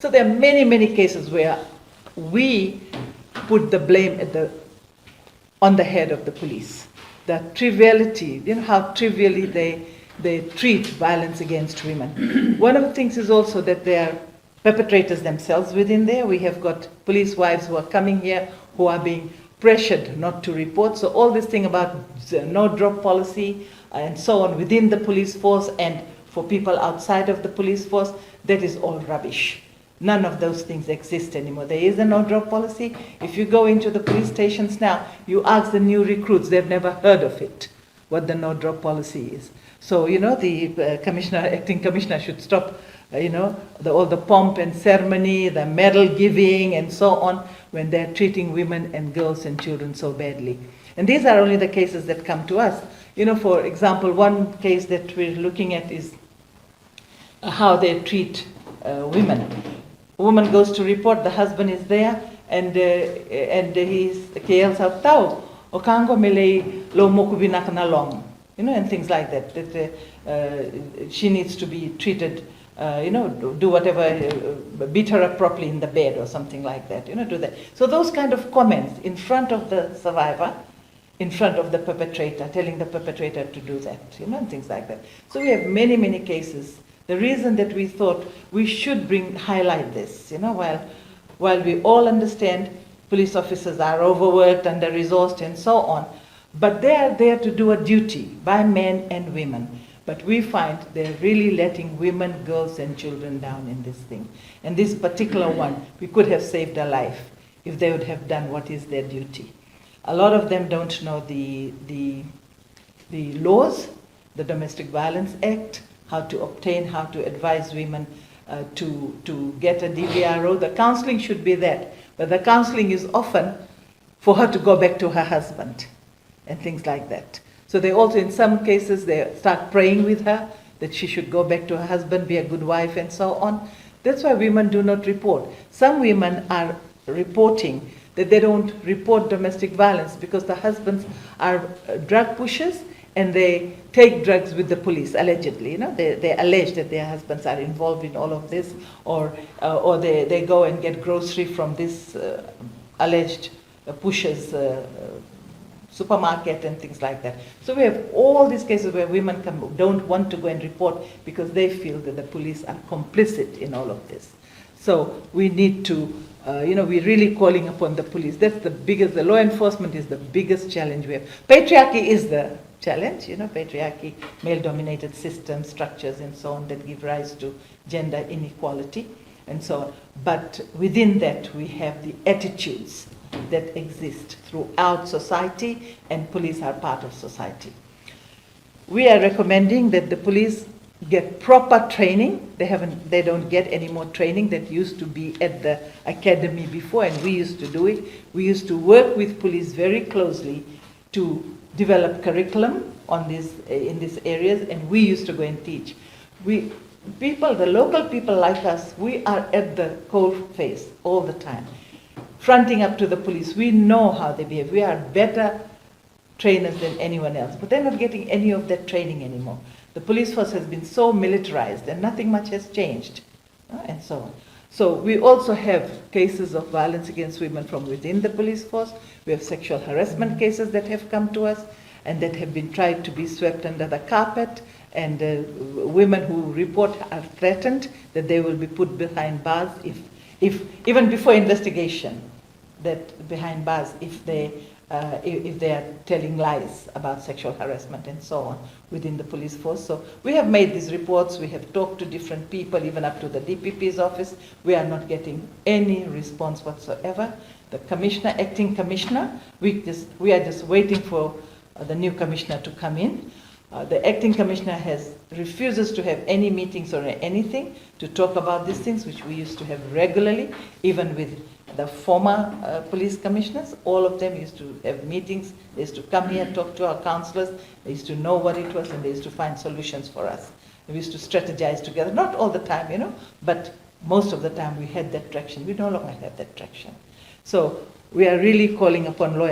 So there are many, many cases where we put the blame on the head of the police. The triviality, how trivially they treat violence against women. One of the things is also that they are perpetrators themselves within there. We have got police wives who are coming here who are being pressured not to report. So all this thing about no drop policy and so on within the police force and for people outside of the police force, that is all rubbish. None of those things exist anymore. There is a no-drop policy. If you go into the police stations now, you ask the new recruits, they've never heard of it, what the no-drop policy is. So, the acting commissioner should stop, all the pomp and ceremony, the medal giving and so on, when they're treating women and girls and children so badly. And these are only the cases that come to us. For example, one case that we're looking at is how they treat women. A woman goes to report, the husband is there, and he yells out, "Tau, o kango melei lo mokubinak na long," and things like that. That she needs to be treated, do whatever, beat her up properly in the bed or something like that. Do that. So those kind of comments in front of the survivor, in front of the perpetrator, telling the perpetrator to do that, and things like that. So we have many, many cases. The reason that we thought we should highlight this, while we all understand police officers are overworked, under-resourced and so on, but they are there to do a duty by men and women. But we find they're really letting women, girls and children down in this thing. And this particular one, we could have saved a life if they would have done what is their duty. A lot of them don't know the laws, the Domestic Violence Act, how to obtain, how to advise women to get a DVRO. The counseling should be that, but the counseling is often for her to go back to her husband and things like that. So they also, in some cases, they start praying with her that she should go back to her husband, be a good wife and so on. That's why women do not report. Some women are reporting that they don't report domestic violence because the husbands are drug pushers and they take drugs with the police, allegedly. They allege that their husbands are involved in all of this, or they go and get grocery from this alleged pusher's supermarket and things like that. So we have all these cases where women don't want to go and report because they feel that the police are complicit in all of this. So we need to, we're really calling upon the police. That's the law enforcement is the biggest challenge we have. Patriarchy is the challenge, patriarchy, male-dominated systems, structures, and so on that give rise to gender inequality, and so on. But within that, we have the attitudes that exist throughout society, and police are part of society. We are recommending that the police get proper training. They don't get any more training that used to be at the academy before, and we used to do it. We used to work with police very closely to develop curriculum in these areas, and we used to go and teach. The local people like us, we are at the cold face all the time, fronting up to the police. We know how they behave. We are better trainers than anyone else, but they're not getting any of that training anymore. The police force has been so militarized and nothing much has changed, and so on. So we also have cases of violence against women from within the police force. We have sexual harassment cases that have come to us and that have been tried to be swept under the carpet, and women who report are threatened that they will be put behind bars if even before investigation, that behind bars if they are telling lies about sexual harassment and so on within the police force. So we have made these reports, we have talked to different people, even up to the DPP's office. We are not getting any response whatsoever. The commissioner, acting commissioner, we are just waiting for the new commissioner to come in. The acting commissioner refuses to have any meetings or anything to talk about these things, which we used to have regularly, even with the former police commissioners. All of them used to have meetings. They used to come here, talk to our councillors. They used to know what it was, and they used to find solutions for us. We used to strategize together, not all the time, but most of the time we had that traction. We no longer have that traction. So we are really calling upon law